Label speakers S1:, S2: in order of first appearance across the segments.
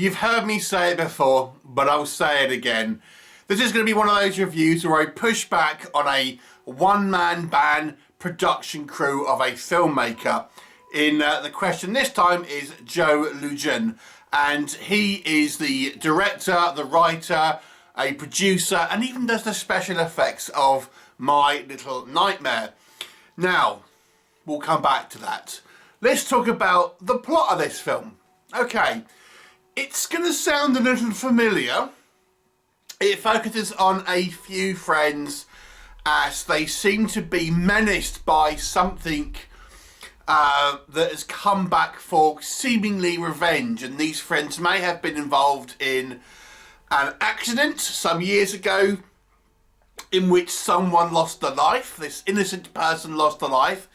S1: You've heard me say it before, but I'll say it again. This is going to be one of those reviews where I push back on a one-man band production crew of a filmmaker. The question this time is Joe Legion, and he is the director, the writer, a producer, and even does the special effects of My Little Nightmare. Now, we'll come back to that. Let's talk about the plot of this film. Okay, it's going to sound a little familiar. It focuses on a few friends as they seem to be menaced by something that has come back for seemingly revenge, and these friends may have been involved in an accident some years ago in which someone lost their life. This innocent person lost their life,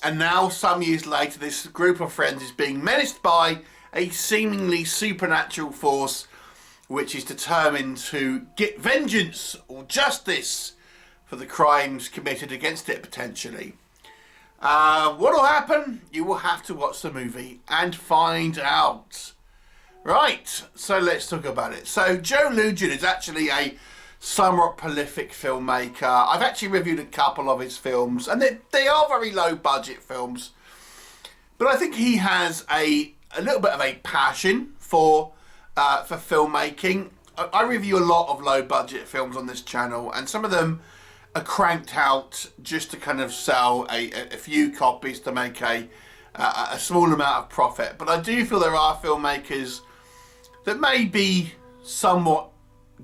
S1: and now some years later this group of friends is being menaced by a seemingly supernatural force which is determined to get vengeance or justice for the crimes committed against it, potentially. What will happen? You will have to watch the movie and find out. Right, so let's talk about it. So Joe Legion is actually a somewhat prolific filmmaker. I've actually reviewed a couple of his films, and they are very low budget films. But I think he has a little bit of a passion for filmmaking. I review a lot of low budget films on this channel, and some of them are cranked out just to kind of sell a few copies to make a small amount of profit. But I do feel there are filmmakers that may be somewhat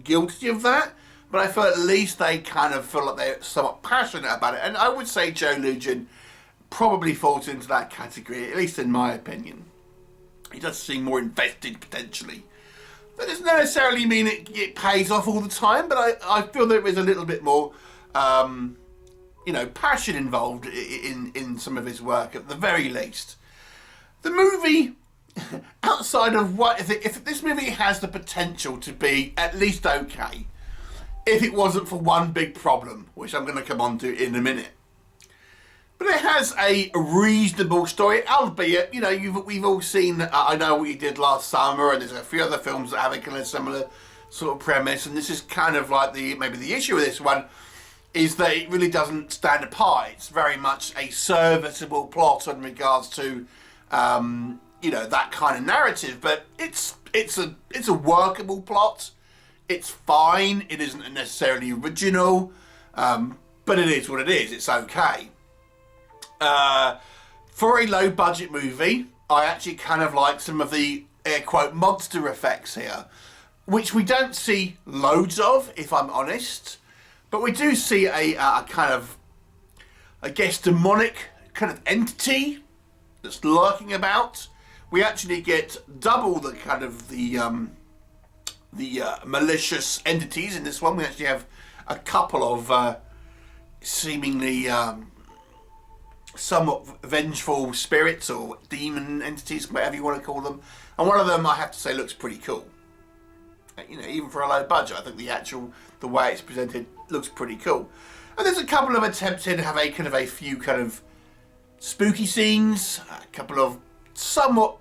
S1: guilty of that, but I feel at least they kind of feel like they're somewhat passionate about it. And I would say Joe Legion probably falls into that category, at least in my opinion. He does seem more invested, potentially. That doesn't necessarily mean it pays off all the time, but I feel there is a little bit more passion involved in some of his work, at the very least. The movie, outside of if this movie has the potential to be at least okay, if it wasn't for one big problem, which I'm going to come on to in a minute. But it has a reasonable story, albeit, we've all seen I Know What You Did Last Summer, and there's a few other films that have a kind of similar sort of premise, and this is kind of like maybe the issue with this one is that it really doesn't stand apart. It's very much a serviceable plot in regards to that kind of narrative, but it's a workable plot. It's fine. It isn't necessarily original, but it is what it is. It's okay. For a low budget movie, I actually kind of like some of the air quote monster effects here, which we don't see loads of, if I'm honest. But we do see a kind of, I guess, demonic kind of entity that's lurking about. We actually get double the kind of the malicious entities in this one. We actually have a couple of seemingly somewhat vengeful spirits or demon entities, whatever you want to call them. And one of them, I have to say, looks pretty cool. Even for a low budget, I think the way it's presented looks pretty cool. And there's a couple of attempts here to have a few kind of spooky scenes, a couple of somewhat,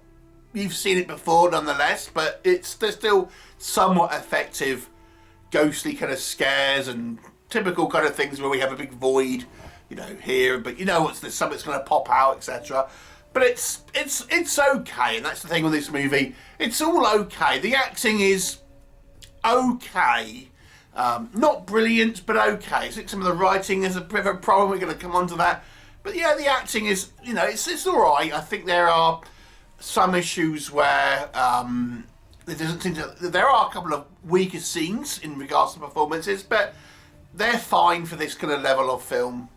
S1: you've seen it before nonetheless, but they're still somewhat effective ghostly kind of scares and typical kind of things where we have a big void, here, but something's going to pop out, etc. But it's okay, and that's the thing with this movie. It's all okay. The acting is okay. Not brilliant, but okay. I think some of the writing is a bit of a problem. We're going to come on to that. But yeah, the acting is, it's all right. I think there are some issues where there are a couple of weaker scenes in regards to performances, but they're fine for this kind of level of film.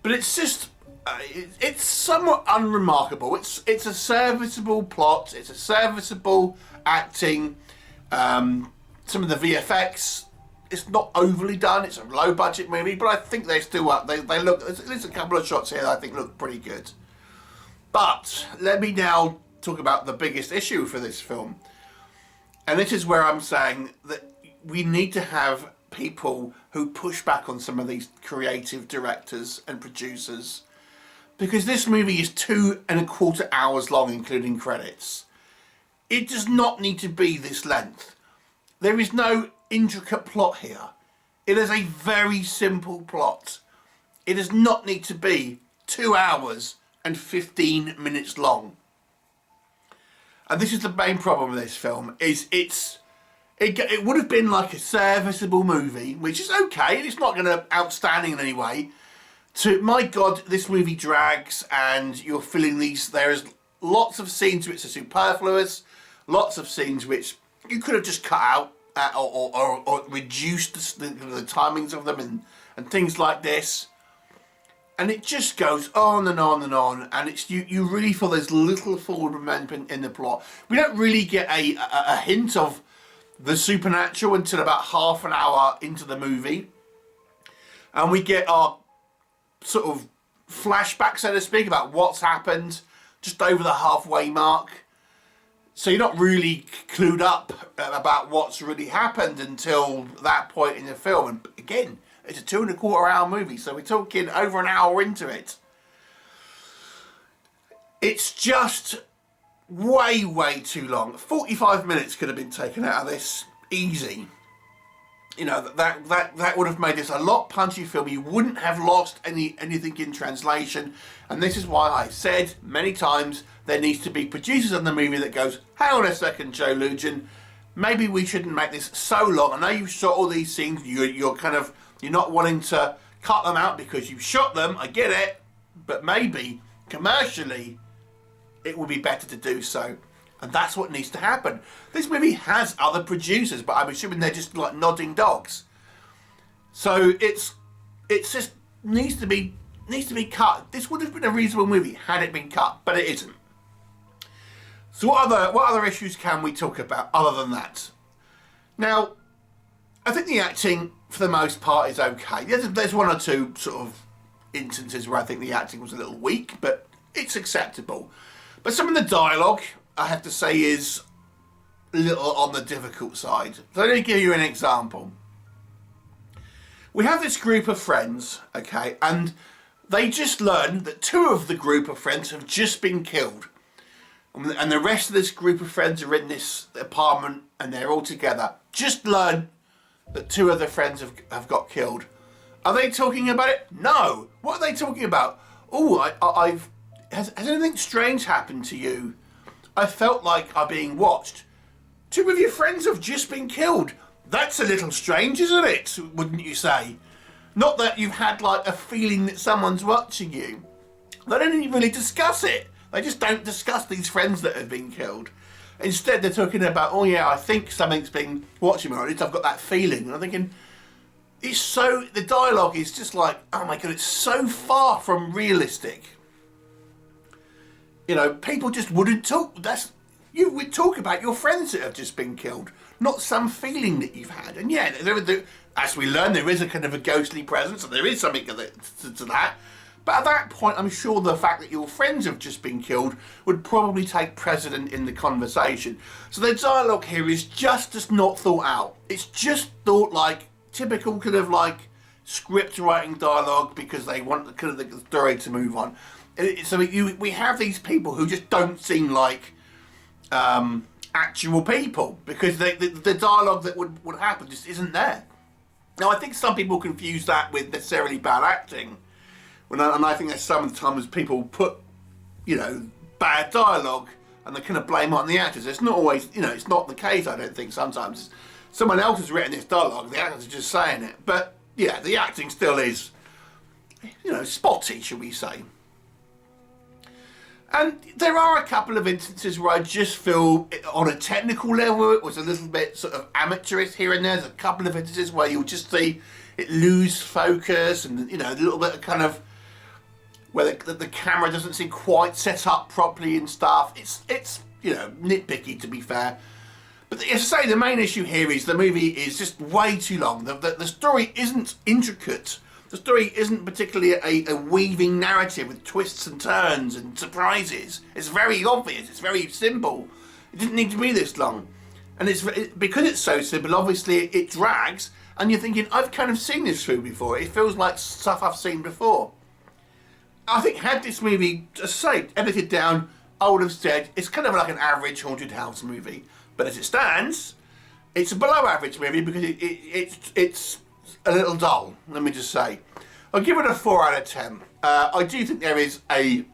S1: But it's just, it's somewhat unremarkable. It's a serviceable plot. It's a serviceable acting. Some of the VFX, it's not overly done. It's a low budget movie, but I think they still up. They look. There's a couple of shots here that I think look pretty good. But let me now talk about the biggest issue for this film, and this is where I'm saying that we need to have people who push back on some of these creative directors and producers, because this movie is 2.25 hours long, including credits. It does not need to be this length. There is no intricate plot here. It is a very simple plot. It does not need to be 2 hours and 15 minutes long. And this is the main problem with this film, is it would have been like a serviceable movie, which is okay. It's not going to outstanding in any way. To, my God, this movie drags, and you're feeling these, there's lots of scenes which are superfluous, lots of scenes which you could have just cut out or reduced the timings of them and things like this. And it just goes on and on and on, and it's you really feel there's little forward momentum in the plot. We don't really get a hint of the supernatural until about half an hour into the movie. And we get our sort of flashback, so to speak, about what's happened just over the halfway mark. So you're not really clued up about what's really happened until that point in the film. And again, it's a 2.25 hour movie, so we're talking over an hour into it. It's just way, way too long. 45 minutes could have been taken out of this, easy. You know, that would have made this a lot punchy film. You wouldn't have lost anything in translation. And this is why I said many times there needs to be producers on the movie that goes, hang on a second, Joe Legion, maybe we shouldn't make this so long. I know you've shot all these scenes, you're not wanting to cut them out because you've shot them, I get it, but maybe commercially it would be better to do so. And that's what needs to happen. This movie has other producers, but I'm assuming they're just like nodding dogs. So it's just needs to be cut. This would have been a reasonable movie had it been cut, but it isn't. So what other issues can we talk about other than that? Now, I think the acting for the most part is okay. There's one or two sort of instances where I think the acting was a little weak, but it's acceptable. But some of the dialogue, I have to say, is a little on the difficult side. So let me give you an example. We have this group of friends, okay, and they just learn that 2 of the group of friends have just been killed. And the rest of this group of friends are in this apartment and they're all together. Just learn that 2 of their friends have got killed. Are they talking about it? No. What are they talking about? Oh, has anything strange happened to you? I felt like I'm being watched. 2 of your friends have just been killed. That's a little strange, isn't it? Wouldn't you say? Not that you've had like a feeling that someone's watching you. They don't even really discuss it. They just don't discuss these friends that have been killed. Instead, they're talking about, oh yeah, I think something's been watching me, or at least I've got that feeling. And I'm thinking, the dialogue is just like, oh my God, it's so far from realistic. You know, people just wouldn't talk. You would talk about your friends that have just been killed, not some feeling that you've had. And yeah, as we learn, there is a kind of a ghostly presence, and there is something to that. But at that point, I'm sure the fact that your friends have just been killed would probably take precedent in the conversation. So the dialogue here is just not thought out. It's just thought like typical kind of like script writing dialogue because they want the story to move on. So we have these people who just don't seem like actual people because the dialogue that would happen just isn't there. Now, I think some people confuse that with necessarily bad acting. And I think that some of the times people put, bad dialogue and they kind of blame it on the actors. It's not always, it's not the case, I don't think. Sometimes someone else has written this dialogue, the actors are just saying it. But, yeah, the acting still is, spotty, shall we say. And there are a couple of instances where I just feel, on a technical level, it was a little bit sort of amateurish here and there. There's a couple of instances where you'll just see it lose focus and, a little bit of kind of, where the camera doesn't seem quite set up properly and stuff. It's nitpicky, to be fair. But as I say, the main issue here is the movie is just way too long. The story isn't intricate. The story isn't particularly a weaving narrative with twists and turns and surprises. It's very obvious. It's very simple. It didn't need to be this long. And because it's so simple, obviously it drags. And you're thinking, I've kind of seen this film before. It feels like stuff I've seen before. I think had this movie, just say, edited down I would have said it's kind of like an average haunted house movie. But as it stands, it's a below average movie because it's a little dull, let me just say. I'll give it a 4 out of 10. I do think there is a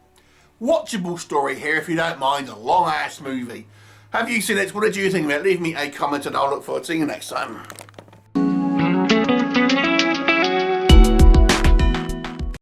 S1: watchable story here if you don't mind a long ass movie. Have you seen it? What did you think of it? Leave me a comment and I'll look forward to seeing you next time.